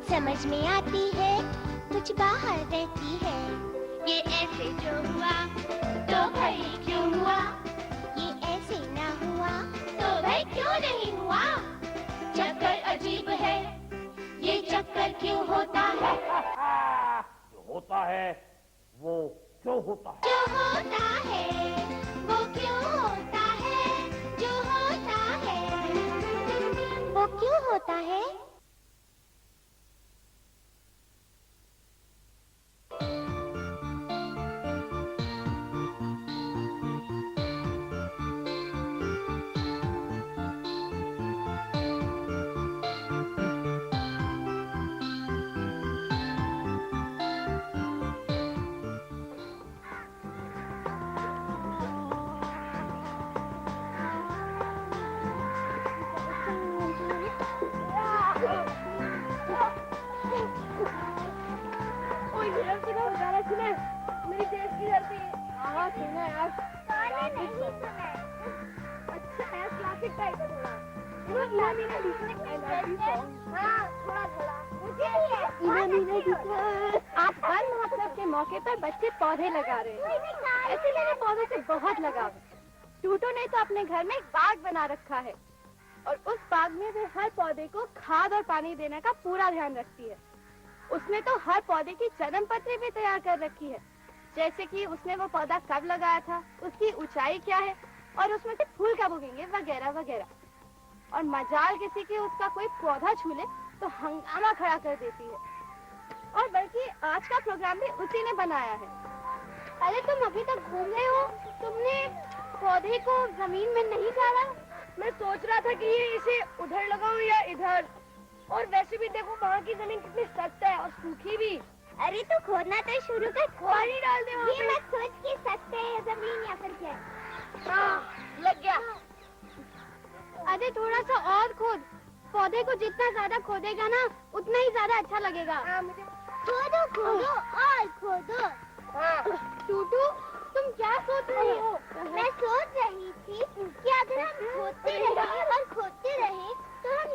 समझ में आती है, कुछ बाहर रहती है। ये ऐसे जो हुआ तो भाई क्यों हुआ, ये ऐसे ना हुआ तो भाई क्यों नहीं हुआ। चक्कर अजीब है, ये चक्कर क्यों होता है। जो होता है वो क्यों होता है। जो होता है वो क्यों होता है, जो होता है वो क्यों होता है। मेरी देश की धरती। हाँ सुना यार। नहीं सुना। अच्छा यार क्लासिक टाइप का थोड़ा। हाँ थोड़ा थोड़ा। आप वन महोत्सव के मौके पर बच्चे पौधे लगा रहे हैं। ऐसे मेरे पौधों से बहुत लगाव है। टूटू ने तो अपने घर में एक बाग बना रखा है और उस बाग में वे हर पौधे को खाद और पानी देने का पूरा ध्यान रखती है। उसने तो हर पौधे की जन्म पत्री भी तैयार कर रखी है, जैसे कि उसने वो पौधा कब लगाया था, उसकी ऊंचाई क्या है और उसमें से फूल कब उगेंगे वगैरह वगैरह। और मजाल किसी की उसका कोई पौधा छू ले तो हंगामा खड़ा कर देती है। और बल्कि आज का प्रोग्राम भी उसी ने बनाया है। अरे तुम अभी तक घूम रहे हो, तुमने पौधे को जमीन में नहीं डाला। मैं सोच रहा था कि ये इसे उधर लगाऊं या इधर। और वैसे भी देखो वहाँ की जमीन कितनी सख्त है और सूखी भी। अरे तो खोदना तो शुरू कर। पानी डाल दे वहाँ ये पे। मत सोच कि सख्त है जमीन या फिर क्या। हाँ, लग गया। अरे थोड़ा सा और खोद। पौधे को जितना ज्यादा खोदेगा ना उतना ही ज्यादा अच्छा लगेगा। खोदो खोदो और खोदो। टूटू तुम क्या सोच रही हो? मैं सोच रही थी कि अगर हम खोदते रहे और खोदते रहे तो हम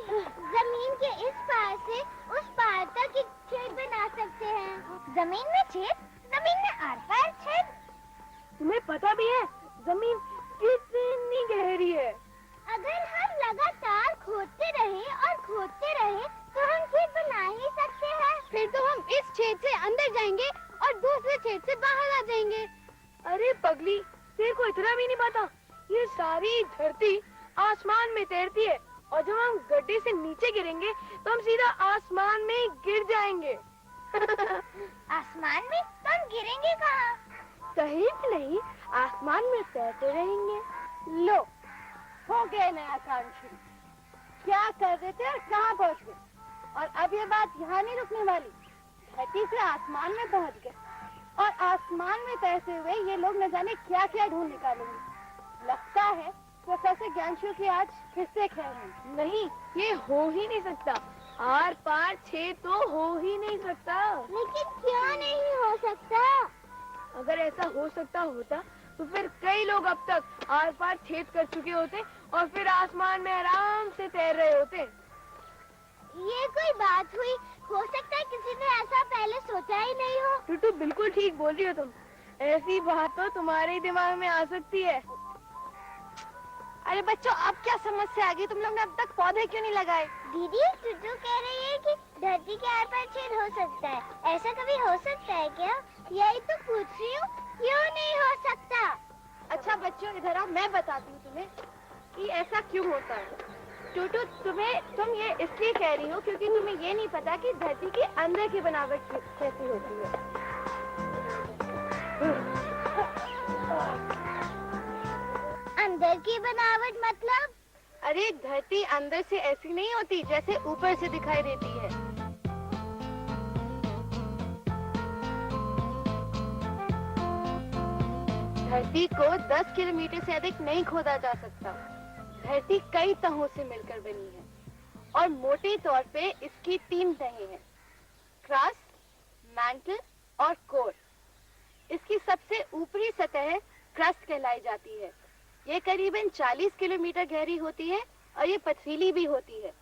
जमीन के इस पार से उस पार तक एक छेद बना सकते हैं। जमीन में छेद, जमीन में आर पार छेद। तुम्हें पता भी है जमीन कितनी गहरी है? अगर हम लगातार खोदते रहे तो हम छेद बना ही सकते हैं। फिर तो हम इस छेद से अंदर जाएंगे और दूसरे छेद से बाहर आ जाएंगे। अरे पगली, तेरे को इतना भी नहीं पता, ये सारी धरती आसमान में तैरती है और जब हम गड्ढे से नीचे गिरेंगे तो हम सीधा आसमान में गिर जाएंगे। आसमान में तो हम गिरेंगे कहाँ? कहीं भी नहीं, आसमान में तैरते रहेंगे। लो, हो गए नया काम शुरू। क्या कर रहे थे और कहाँ पहुँच गए? और अब ये बात यहाँ नहीं रुकने वाली। धरती से आसमान में पहुँच गए और आसमान में तैरते हुए ये लोग न जाने क्या क्या ढूंढ निकालेंगे। लगता है प्रोफेसर ज्ञानशु की आज फिर से खैर है। नहीं, ये हो ही नहीं सकता। आर पार छेद तो हो ही नहीं सकता। लेकिन क्यों नहीं हो सकता? अगर ऐसा हो सकता होता तो फिर कई लोग अब तक आर पार छेद कर चुके होते और फिर आसमान में आराम से तैर रहे होते। ये कोई बात हुई? हो सकता है किसी ने ऐसा पहले सोचा ही नहीं हो। टूटू बिल्कुल ठीक बोल रही हो तुम। ऐसी बात तो तुम्हारे दिमाग में आ सकती है। अरे बच्चों, अब क्या समस्या आ गई? तुम लोग ने अब तक पौधे क्यों नहीं लगाए? दीदी टुटू कह रही है कि धरती के आर पार छेद हो सकता है। ऐसा कभी हो सकता है क्या? यही तो पूछ रही हूँ, क्यों नहीं हो सकता? अच्छा बच्चों इधर आओ, मैं बताती हूँ तुम्हें कि ऐसा क्यों होता है। टूटू तुम ये इसलिए कह रही हो क्योंकि तुम्हें ये नहीं पता कि धरती के अंदर की बनावट कैसी होती है। अंदर की बनावट मतलब? अरे धरती अंदर से ऐसी नहीं होती जैसे ऊपर से दिखाई देती है। धरती को 10 किलोमीटर से अधिक नहीं खोदा जा सकता। धरती कई तहों से मिलकर बनी है और मोटे तौर पे इसकी 3 तहें हैं, क्रस्ट, मैंटल और कोर। इसकी सबसे ऊपरी सतह क्रस्ट कहलाई जाती है। ये करीबन 40 किलोमीटर गहरी होती है और ये पथरीली भी होती है।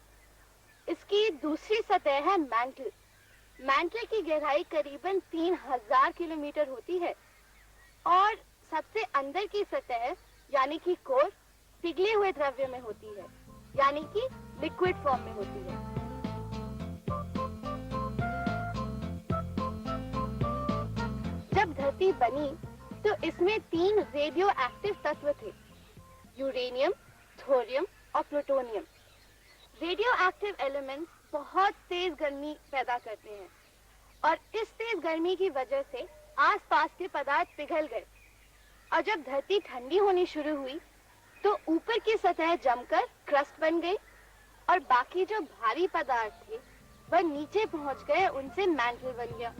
इसकी दूसरी सतह है मैंटल, मैंटल की गहराई करीबन 3000 किलोमीटर होती है और सबसे अंदर की सतह यानी कि कोर पिघले हुए द्रव्य में होती है, यानी कि लिक्विड फॉर्म में होती है। जब धरती बनी तो इसमें 3 रेडियो एक्टिव तत्व थे, यूरेनियम, थोरियम और प्लूटोनियम। रेडियो एक्टिव एलिमेंट्स बहुत तेज गर्मी पैदा करते हैं और इस तेज गर्मी की वजह से आसपास के पदार्थ पिघल गए और जब धरती ठंडी होनी शुरू हुई तो ऊपर की सतह जमकर क्रस्ट बन गई और बाकी जो भारी पदार्थ थे वह नीचे पहुंच गए, उनसे मैंटल बन गया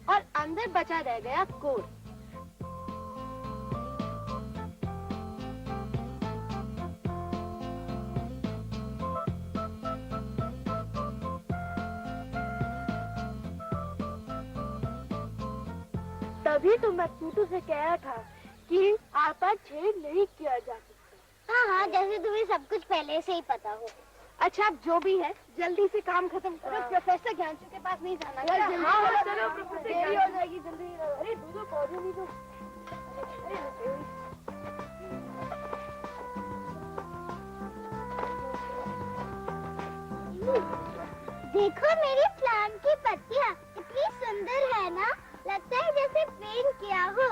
और अंदर बचा रह गया कोर। तभी तो मैं टूटू से कह रहा था कि आपका छेद नहीं किया जा सकता। हाँ हाँ, जैसे तुम्हें सब कुछ पहले से ही पता हो। अच्छा, अब जो भी है जल्दी से काम खत्म करो। प्रोफेसर ज्ञानचू के पास नहीं जाना है। हाँ, चलो प्रोफेसर, देरी हो जाएगी, जल्दी। अरे दूधो पौधे भी तो। देखो मेरी प्लांट की पत्तियाँ इतनी सुंदर है ना, लगता है जैसे पेंट किया हो।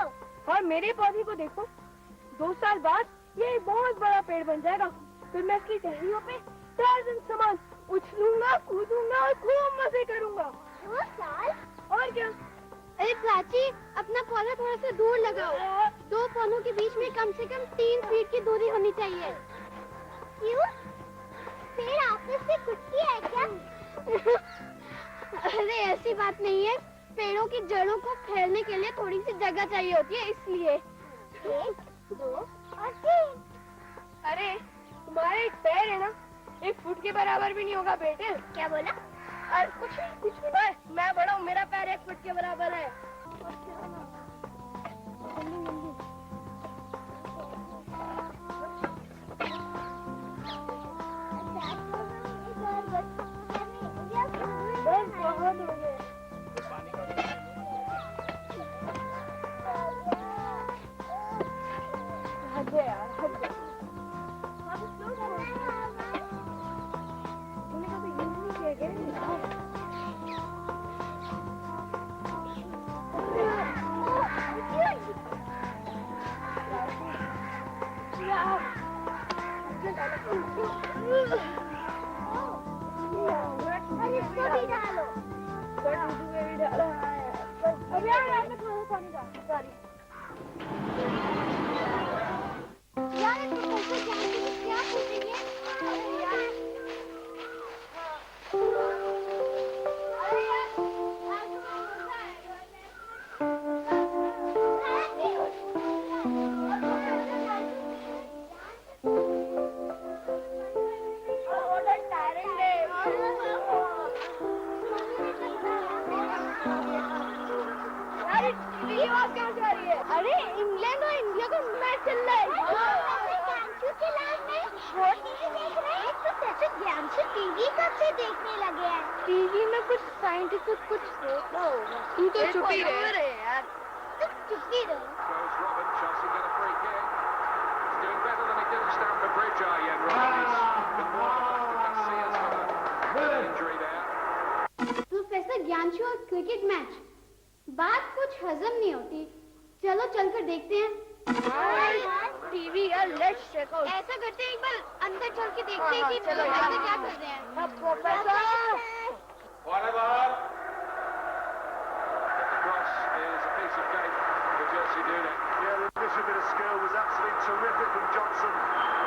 और मेरे पौधे को देखो, 2 साल बाद ये बहुत बड़ा पेड़ बन जाएगा। फिर मैं इसकी टहनियों पे सारा दिन समान उछलूंगा, कूदूंगा और खूब मजे करूंगा। 2 साल? और क्या? अरे प्राची, अपना पौधा थोड़ा सा दूर लगाओ। 2 पौधों के बीच में कम से कम 3 फीट की दूरी होनी चाहिए। क्यों? पेड़ आपस में कुटती है क्या? अरे ऐसी बात नहीं है, पेड़ों की जड़ों को फैलने के लिए थोड़ी सी जगह चाहिए होती है, इसलिए। 1, 2 और 3। अरे तुम्हारा एक पैर है ना, 1 फुट के बराबर भी नहीं होगा बेटे। क्या बोला? अरे कुछ नहीं, मैं बड़ा हूँ, मेरा पैर 1 फुट के बराबर है। बहुत हो गए। हद है यार, हद है। तुमने कभी यूज नहीं किया क्या? इसको भी डालो। अभी यार थोड़ा पानी डाल। सॉरी यार, प्रोफेसर ज्ञानचू क्या पूछेंगे? अरे इंग्लैंड और इंडिया का मैच चल रहा है। ज्ञानचू के लाल में वो टीवी देख रहे हैं। प्रोफेसर ज्ञानचू टीवी कब से देखने लगे हैं? टीवी में कुछ साइंटिफिक कुछ देखा होगा। तू तो चुप ही रहे यार। तुम चुप ही रहो। Robin, Chelsea get a free kick. He's doing better than he did at Stamford Bridge, Ian Robin. He's been more effective than Sears for the injury there. Professor ज्ञानचू और क्रिकेट मैच, बात कुछ हजम नहीं होती। चलो चलकर देखते हैं। टीवी यार, लेट्स चेक आउट। ऐसा करते हैं, एक बार अंदर चल के देखते हैं कि चलो प्रोफेसर क्या कर रहे हैं। अब professor Whatever. The cross is a piece of cake for Chelsea doing it. Yeah, the initial bit of skill was absolutely terrific from Johnson.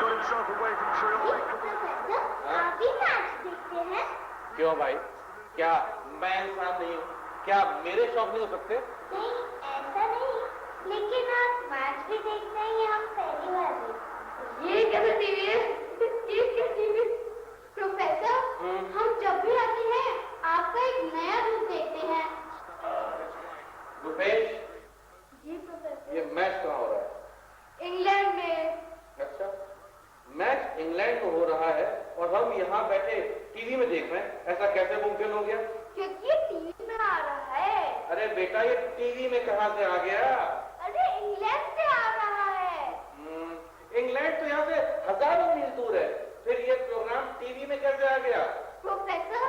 Got himself away from Traore. Professor, आप भी match देखते हैं? क्यों भाई, क्या मैं इंसान नहीं हूँ? क्या मेरे शौक नहीं हो सकते? नहीं, ऐसा नहीं, लेकिन आप मैच भी देखते हैं, ये हम पहली बार देखते हैं। ये कैसा टीवी है? ये क्या टीवी? प्रोफेसर, हम जब भी आते हैं आपका एक नया रूप देखते हैं। रुपेश, जी प्रोफेसर। ये मैच कहाँ हो रहा है? इंग्लैंड में। अच्छा, मैच इंग्लैंड में हो रहा है और हम यहाँ बैठे टीवी में देख रहे हैं, ऐसा कैसे मुमकिन हो गया? क्योंकि टीवी में आ अरे बेटा ये टीवी में कहाँ से आ गया? अरे इंग्लैंड से आ रहा है। इंग्लैंड तो यहाँ से हजारों मील दूर है, फिर ये प्रोग्राम टीवी में कैसे आ गया? प्रोफेसर,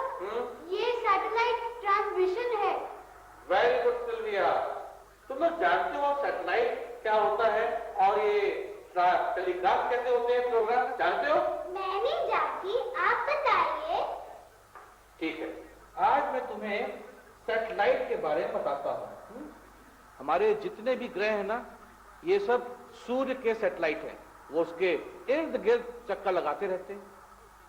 ये सैटेलाइट ट्रांसमिशन है। वेरी गुड सिल्विया, तुम लोग जानते हो सैटेलाइट क्या होता है और ये टेलीग्राफ कैसे होते हैं प्रोग्राम, जानते हो? मैं नहीं जानती, आप बताइए। ठीक है, आज मैं तुम्हें सैटेलाइट के बारे में बताता हूँ। हमारे जितने भी ग्रह हैं ना, ये सब सूर्य के सैटेलाइट हैं, वो उसके इर्द गिर्द चक्कर लगाते रहते हैं।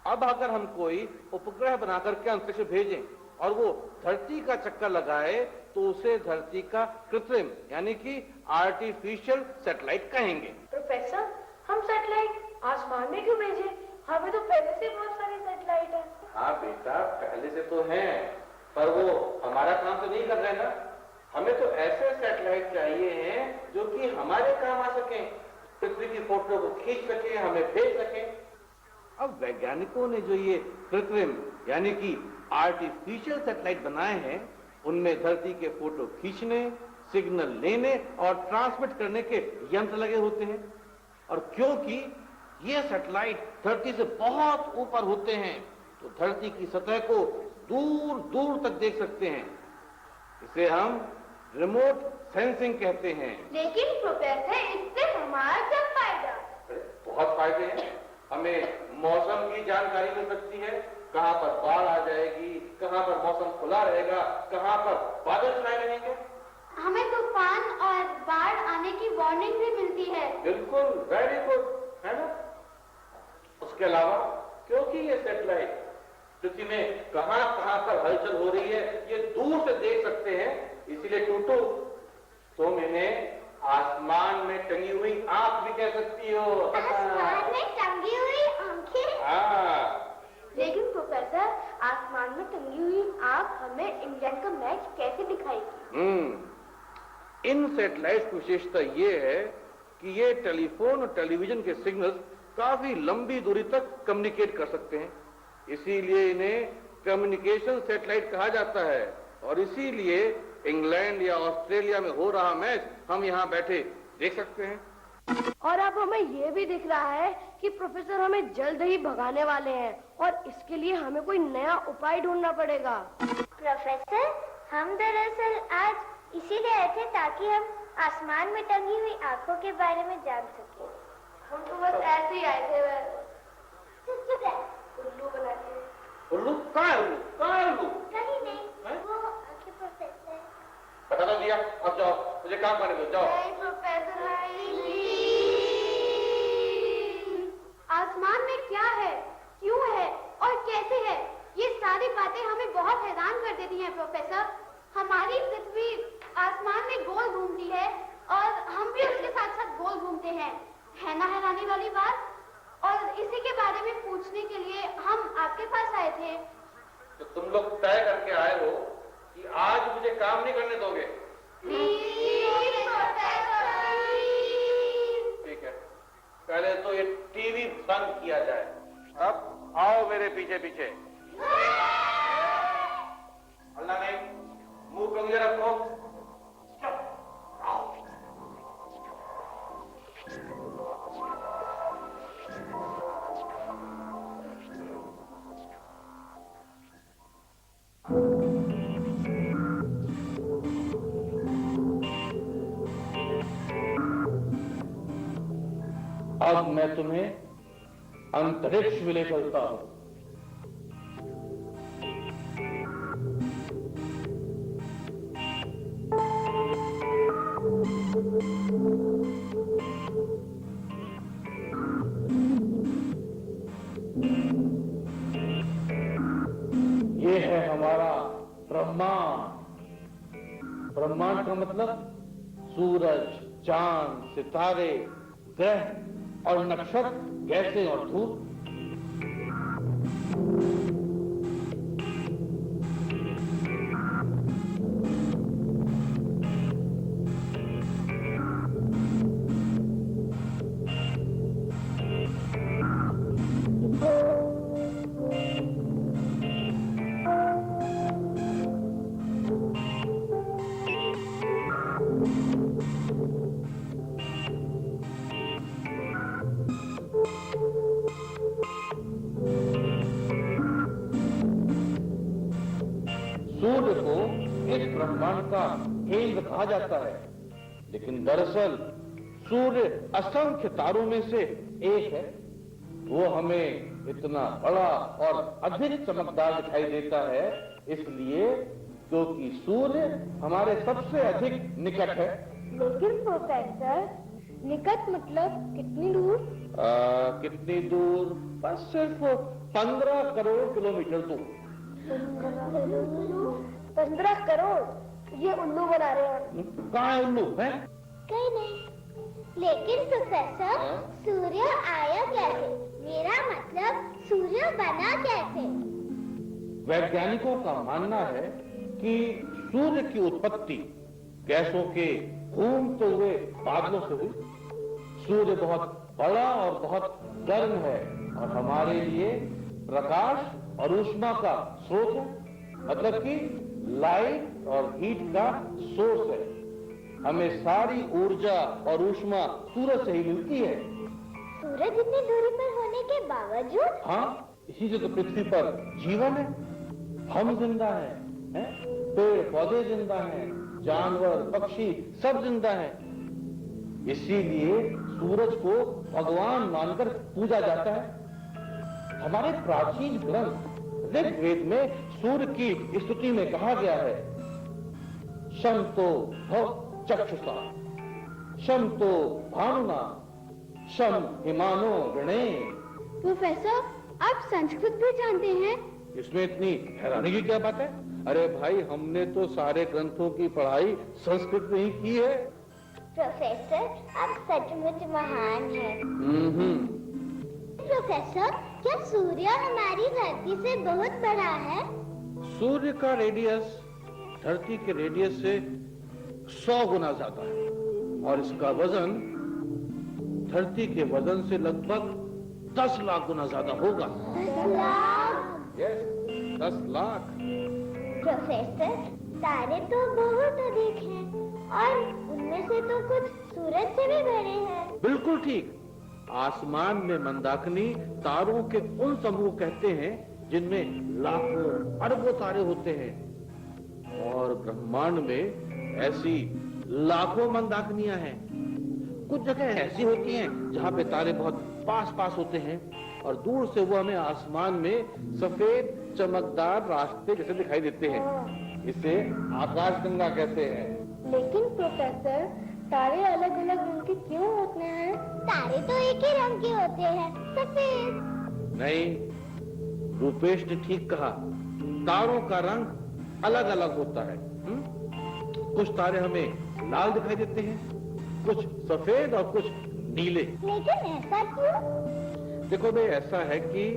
अब अगर हम कोई उपग्रह बनाकर के अंतरिक्ष में भेजें और वो धरती का चक्कर लगाए तो उसे धरती का कृत्रिम यानी कि आर्टिफिशियल सैटेलाइट कहेंगे। प्रोफेसर, हम सैटेलाइट आसमान में क्यों भेजे? हमें तो पहले से बहुत सारी सैटेलाइट है। हाँ बेटा, पहले से तो हैं, पर वो हमारा काम तो नहीं कर रहे ना। हमें तो ऐसे सैटेलाइट चाहिए हैं जो कि हमारे काम आ सकें, पृथ्वी की फोटो को खींच सकें, हमें भेज सकें। अब वैज्ञानिकों ने जो ये कृत्रिम यानी कि आर्टिफिशियल सैटेलाइट बनाए हैं, उनमें धरती के फोटो खींचने, सिग्नल लेने और ट्रांसमिट करने के यंत्र लगे होते हैं। और क्योंकि ये सैटेलाइट धरती से बहुत ऊपर होते हैं, तो धरती की सतह को दूर दूर तक देख सकते हैं। इसे हम रिमोट सेंसिंग कहते हैं। लेकिन प्रोफेसर, इससे हमारा क्या फायदा? बहुत फायदे हैं। हमें मौसम की जानकारी मिल सकती है, कहाँ पर बाढ़ आ जाएगी, कहाँ पर मौसम खुला रहेगा, कहाँ पर बादल छाए रहेंगे। हमें तूफान और बाढ़ आने की वार्निंग भी मिलती है। बिल्कुल, वेरी गुड, है ना? उसके अलावा क्योंकि ये सैटेलाइट पृथ्वी में कहाँ कहाँ पर हलचल हो रही है ये दूर से देख सकते हैं, इसीलिए टूटू तुम इन्हें आसमान में टंगी हुई आंख भी कह सकती हो। आसमान में टंगी हुई आंखें? हाँ। लेकिन प्रोफेसर, आसमान में टंगी हुई आंख हमें इंग्लैंड का मैच कैसे दिखाएगी? इन सैटेलाइट की विशेषता ये है कि ये टेलीफोन और टेलीविजन के सिग्नल्स काफी लंबी दूरी तक कम्युनिकेट कर सकते हैं, इसीलिए इन्हें कम्युनिकेशन सैटेलाइट कहा जाता है। और इसीलिए इंग्लैंड या ऑस्ट्रेलिया में हो रहा मैच हम यहाँ बैठे देख सकते हैं। और अब हमें ये भी दिख रहा है कि प्रोफेसर हमें जल्द ही भगाने वाले हैं और इसके लिए हमें कोई नया उपाय ढूंढना पड़ेगा। प्रोफेसर, हम दरअसल आज इसीलिए आए थे ताकि हम आसमान में टंगी हुई आंखों के बारे में जान सके। हम तो बस ऐसे ही आए थे। उल्लू बना के। उल्लू कहाँ है? उल्लू कहाँ है? उल्लू कहीं नहीं, वो आंखें प्रोफेसर। बता दो दिया, अब जाओ, मुझे काम करने दो, जाओ। नहीं प्रोफेसर, आसमान में क्या है, क्यों है और कैसे है, ये सारी बातें हमें बहुत हैरान कर देती हैं प्रोफेसर। हमारी पृथ्वी आसमान में गोल घूमती है और हम भी उसके साथ साथ गोल घूमते हैं, है ना हैरानी वाली बात? और इसी के बारे में पूछने के लिए हम आपके पास आए थे। तो तुम लोग तय करके आए हो कि आज मुझे काम नहीं करने दोगे? ठीक है, पहले तो ये टीवी बंद किया जाए। अब आओ मेरे पीछे पीछे। अल्लाह नहीं, मुंह कंगे रखो। अब मैं तुम्हें अंतरिक्ष में ले चलता हूं। ये है हमारा ब्रह्मांड। ब्रह्मांड का मतलब सूरज, चांद, सितारे, ग्रह और नक्षत्र, गैसें और धूप। सूर्य को इस ब्रह्मांड का केंद्र कहा जाता है, लेकिन दरअसल सूर्य असंख्य तारों में से एक है। वो हमें इतना बड़ा और अधिक चमकदार दिखाई देता है इसलिए क्योंकि सूर्य हमारे सबसे अधिक निकट है। लेकिन प्रोफेसर, निकट मतलब कितनी दूर? कितनी दूर? बस सिर्फ 15 करोड़ किलोमीटर दूर। 15 करोड़? ये उल्लू बना रहे हैं। कहाँ है उल्लू है? कहीं नहीं। लेकिन प्रोफेसर, सूर्य आया कैसे? मेरा मतलब सूर्य बना कैसे? वैज्ञानिकों का मानना है कि सूर्य की उत्पत्ति गैसों के घूमते हुए बादलों से हुई। सूर्य बहुत बड़ा और बहुत गर्म है और हमारे लिए प्रकाश और ऊष्मा का स्रोत है, मतलब कि लाइट और हीट का सोर्स है। हमें सारी ऊर्जा और ऊष्मा सूरज से ही मिलती है। सूरज इतनी दूरी पर होने के बावजूद? हाँ, इसी से तो पृथ्वी पर जीवन है। हम जिंदा हैं, पेड़ पौधे जिंदा हैं, जानवर पक्षी सब जिंदा हैं। इसीलिए सूरज को भगवान मानकर पूजा जाता है। हमारे प्राचीन ग्रंथ ऋग्वेद में सूर्य की स्तुति में कहा गया है, शंतो भव चक्षुषा, शंतो भानुना, शम हिमानो गणे। प्रोफेसर, आप संस्कृत भी जानते हैं? इसमें इतनी हैरानी की क्या बात है? अरे भाई, हमने तो सारे ग्रंथों की पढ़ाई संस्कृत में ही की है। प्रोफेसर, आप सचमुच महान हैं। प्रोफेसर, क्या सूर्य हमारी धरती से बहुत बड़ा है? सूर्य का रेडियस धरती के रेडियस से 100 गुना ज्यादा है और इसका वजन धरती के वजन से लगभग 10 लाख गुना ज्यादा होगा। 10 लाख? यस, 10 लाख। प्रोफेसर, तारे तो बहुत अधिक हैं और उनमें से तो कुछ सूरज से भी बड़े हैं। बिल्कुल ठीक। आसमान में मंदाकिनी तारों के उन समूह कहते हैं जिनमें लाखों अरबों तारे होते हैं और ब्रह्मांड में ऐसी लाखों मंदाकिनियां हैं। कुछ जगह ऐसी होती हैं जहां पे तारे बहुत पास पास होते हैं और दूर से वो हमें आसमान में सफेद चमकदार रास्ते जैसे दिखाई देते हैं। इसे आकाशगंगा कहते हैं। लेकिन प्रोफेसर, तारे अलग अलग रंग के क्यों होते हैं? तारे तो एक ही रंग के होते हैं, सफेद। नहीं, रूपेश ने ठीक कहा, तारों का रंग अलग अलग होता है। कुछ तारे हमें लाल दिखाई देते हैं, कुछ सफेद और कुछ नीले। लेकिन ऐसा क्यों? देखो भाई, ऐसा है कि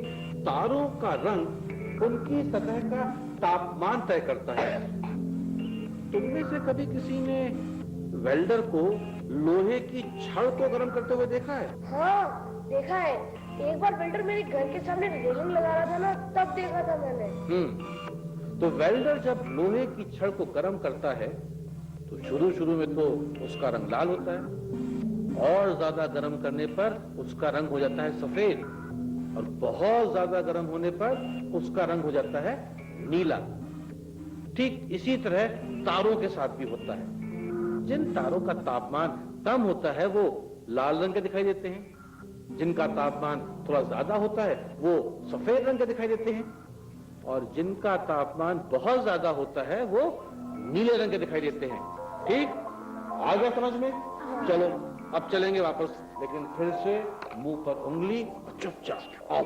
तारों का रंग उनकी सतह का तापमान तय करता है। तुमने से कभी किसी ने वेल्डर को लोहे की छड़ को गर्म करते हुए देखा है? हाँ, देखा है। एक बार वेल्डर मेरे घर के सामने रेलिंग लगा रहा था ना, तब देखा था मैंने। तो वेल्डर जब लोहे की छड़ को गर्म करता है तो शुरू में तो उसका रंग लाल होता है और ज्यादा गर्म करने पर उसका रंग हो जाता है सफेद और बहुत ज्यादा गर्म होने पर उसका रंग हो जाता है नीला। ठीक इसी तरह तारों के साथ भी होता है। जिन तारों का तापमान कम होता है वो लाल रंग के दिखाई देते हैं, जिनका तापमान थोड़ा ज्यादा होता है वो सफेद रंग के दिखाई देते हैं और जिनका तापमान बहुत ज्यादा होता है वो नीले रंग के दिखाई देते हैं। ठीक, आ गया समझ में? चलो अब चलेंगे वापस, लेकिन फिर से मुंह पर उंगली, चुपचाप आओ।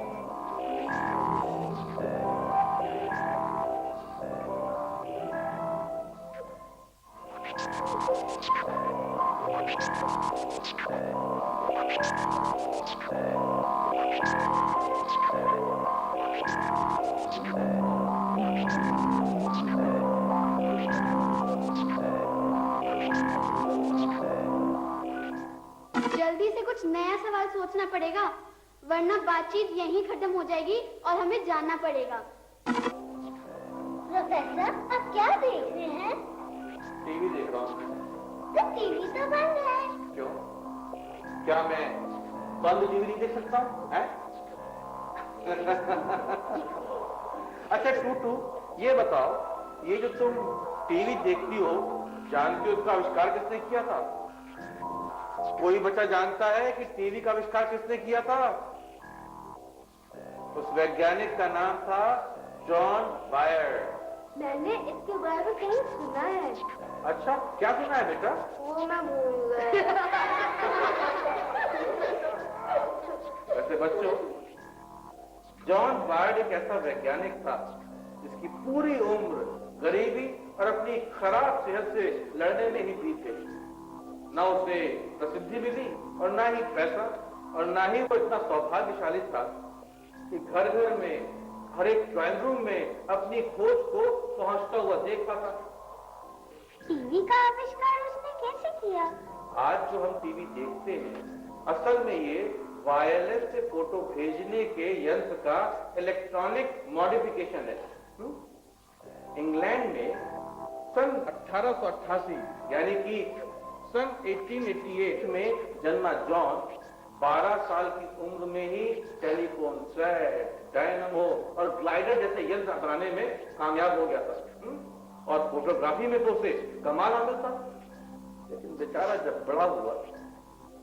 जल्दी से कुछ नया सवाल सोचना पड़ेगा, वरना बातचीत यहीं खत्म हो जाएगी और हमें जानना पड़ेगा। प्रोफेसर, आप क्या देख रहे हैं? टीवी देख रहा हूँ। तो टीवी तो बंद है। क्यों? क्या मैं बंद टीवी नहीं देख सकता हूँ? अच्छा टूटू, ये बताओ ये जो तुम टीवी देखती हो, जानती हो इसका आविष्कार किसने किया था? कोई बच्चा जानता है कि टीवी का आविष्कार किसने किया था? उस वैज्ञानिक का नाम था जॉन वायर। मैंने इसके बारे में कहीं सुना है। अच्छा, क्या सुना है बेटा? वो मैं भूल गया। वैसे बच्चों, जॉन वायर एक ऐसा वैज्ञानिक था जिसकी पूरी उम्र गरीबी और अपनी खराब सेहत से लड़ने में ही बीते। ना उसे प्रसिद्धि मिली और ना ही पैसा, और ना ही वो इतना सौभाग्यशाली था कि घर घर में, हर एक ड्राइंग रूम में अपनी खोज को पहुंचता हुआ देख पाता। टीवी का आविष्कार उसने कैसे किया? आज जो हम टीवी देखते हैं, असल में ये वायरलेस से फोटो भेजने के यंत्र का इलेक्ट्रॉनिक मॉडिफिकेशन है। इंग्लैंड में सन 1888 यानी कि सन 1888 में जन्मा जॉन 12 साल की उम्र में ही टेलीफोन सेट, डायनामो और ग्लाइडर जैसे यंत्र बनाने में कामयाब हो गया था। और फोटोग्राफी में तो उसे कमाल हासिल था। लेकिन बेचारा जब बड़ा हुआ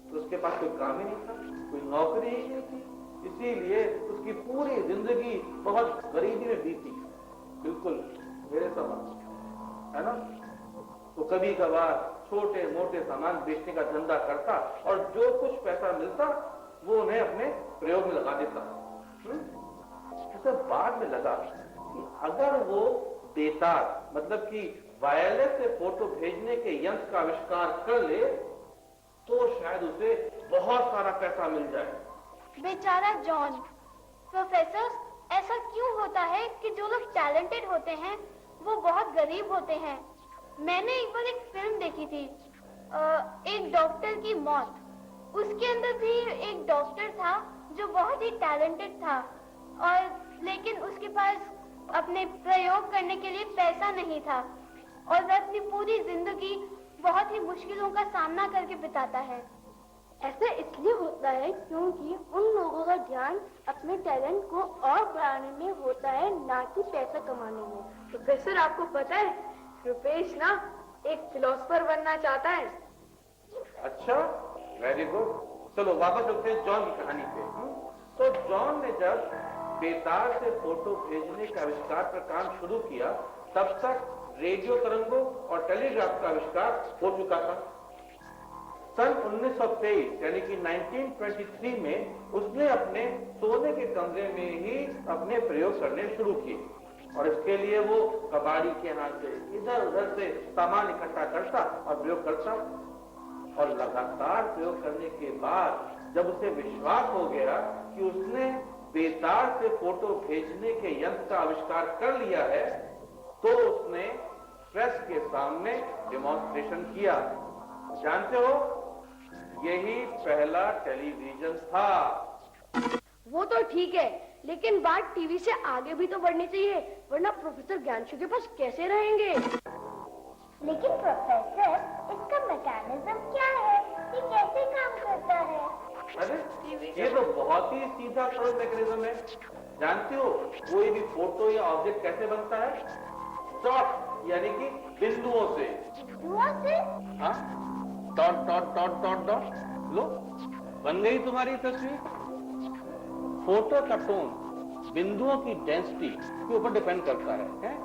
तो उसके पास कोई काम ही नहीं था, कोई नौकरी ही नहीं थी। इसीलिए उसकी पूरी जिंदगी बहुत गरीबी में बीती, बिल्कुल मेरे समान, है ना। तो कभी कभार छोटे मोटे सामान बेचने का धंधा करता और जो कुछ पैसा मिलता वो उन्हें अपने प्रयोग में लगा देता। उसे बाद में लगा कि अगर वो बेतार, मतलब कि वायरलेस से फोटो भेजने के यंत्र का आविष्कार कर ले तो शायद उसे बहुत सारा पैसा मिल जाए। बेचारा जॉन। प्रोफेसर, ऐसा क्यों होता है कि जो लोग टैलेंटेड होते हैं वो बहुत गरीब होते हैं? मैंने एक बार एक फिल्म देखी थी, एक डॉक्टर की मौत। उसके अंदर भी एक डॉक्टर था जो बहुत ही टैलेंटेड था, और लेकिन उसके पास अपने प्रयोग करने के लिए पैसा नहीं था, और वह अपनी पूरी जिंदगी बहुत ही मुश्किलों का सामना करके बिताता है। ऐसा इसलिए होता है क्योंकि उन लोगों का ध्यान अपने टैलेंट को और बढ़ाने में होता है, ना कि पैसा कमाने में। प्रोफेसर, आपको पता है रुपेश ना एक फिलोसोफर बनना चाहता है। अच्छा, वेरी गुड। चलो वापस चलते हैं जॉन की कहानी पे। तो जॉन ने जब बेतार से फोटो भेजने के आविष्कार पर काम शुरू किया, तब तक रेडियो तरंगों और टेलीग्राफ का आविष्कार हो चुका था। सन 1923 यानी कि 1923 में उसने अपने सोने के कमरे में ही अपने प्रयोग करने शुरू किए, और इसके लिए वो कबाड़ी के हाथ से इधर उधर से सामान इकट्ठा करता और प्रयोग करता। और लगातार प्रयोग करने के बाद जब उसे विश्वास हो गया कि उसने बेतार से फोटो भेजने के यंत्र का आविष्कार कर लिया है, तो उसने प्रेस के सामने डेमोन्स्ट्रेशन किया। जानते हो, यही पहला टेलीविजन था। वो तो ठीक है, लेकिन बात टीवी से आगे भी तो बढ़नी चाहिए, वरना प्रोफेसर ज्ञानशु के पास कैसे रहेंगे? लेकिन प्रोफेसर, इसका मैकेनिज्म क्या है? ये कैसे काम करता है? अरे ये तो बहुत ही सीधा सरल मैकेनिज्म है। जानती हो कोई भी फोटो या ऑब्जेक्ट कैसे बनता है? डॉट यानी कि बिंदुओं से। बिंदुओं से? हाँ, dot dot dot dot dot. लो, बन गई तुम्हारी तस्वीर। फोटो का टोन बिंदुओं की डेंसिटी के ऊपर डिपेंड करता है?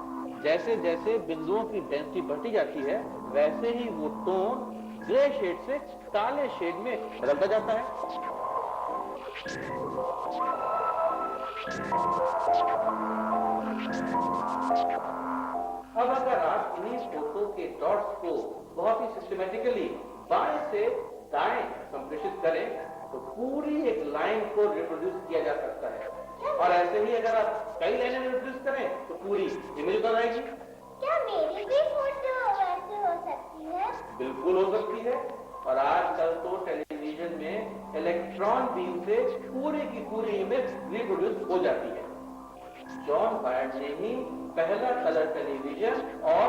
जैसे जैसे बिंदुओं की डेंसिटी बढ़ती जाती है, वैसे ही वो टोन ग्रे शेड से काले शेड में बदलता जाता है। अब अगर आप इन्हीं फोटो के डॉट्स को बहुत ही सिस्टमेटिकली बाएं से दाएं संप्रेषित करें तो पूरी एक लाइन को रिप्रोड्यूस किया जा सकता है, और ऐसे ही अगर आप कई लाइनें रिप्रोड्यूस करें तो पूरी इमेज बन आएगी। क्या मेरी भी फोटो वैसे हो सकती है? बिल्कुल हो सकती है, और आजकल तो टेलीविजन में इलेक्ट्रॉन बीम से पूरी की पूरी इमेज रिप्रोड्यूस हो जाती है। जॉन वायर ने ही पहला कलर टेलीविजन और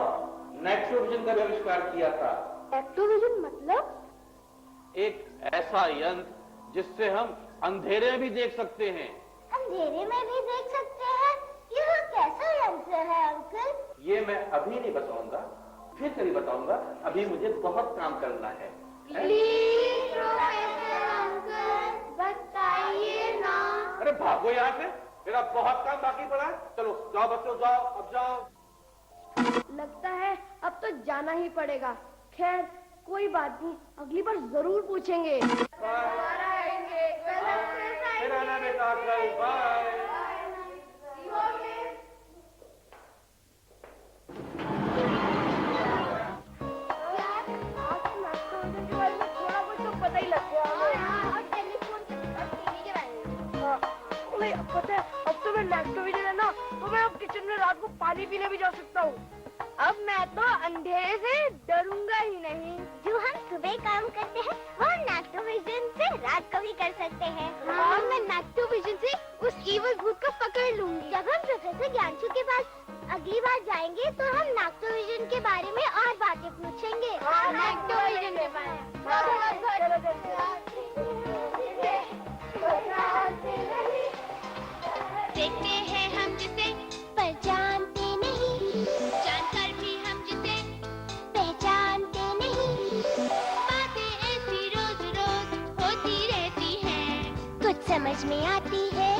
नाइट्रोविजन का आविष्कार किया था। नाइट्रोविजन मतलब? एक ऐसा यंत्र जिससे हम अंधेरे में भी देख सकते हैं। अंधेरे में भी देख सकते हैं? यह कैसा यंत्र है अंकल? ये ये मैं अभी नहीं बताऊंगा, फिर कभी बताऊंगा। अभी मुझे बहुत काम करना है। प्लीज प्रोफेसर अंकल, बताइए ना। अरे भागो यहाँ से, मेरा बहुत काम बाकी पड़ा है। चलो जाओ बच्चों, जाओ, अब जाओ। लगता है अब तो जाना ही पड़ेगा। खैर कोई बात नहीं, अगली बार जरूर पूछेंगे। फिर आना बेटा, कल बाय। थोड़ा बहुत तो पता ही लग गया हमें। पता है, अब तो मैं नेक्टोविजन है ना, तो मैं अब किचन में रात को पानी पीने भी जा सकता हूँ। अब मैं तो अंधेरे से डरूंगा ही नहीं। जो हम सुबह काम करते हैं वो नेक्टोविजन से रात को भी कर सकते हैं। और मैं नेक्टोविजन से उस ईवल भूत को पकड़ लूंगी। जब हम प्रोफेसर ज्ञानशु के पास अगली बार जाएंगे तो हम नेक्टोविजन के बारे में और बातें पूछेंगे। नेक्टोविजन के बारे देखते हैं हम जिसे पर जानते नहीं, जानकर भी हम जिसे पहचानते नहीं। बातें ऐसी रोज रोज होती रहती हैं। कुछ समझ में आती है,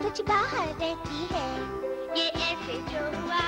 कुछ बाहर रहती है। ये ऐसे जो हुआ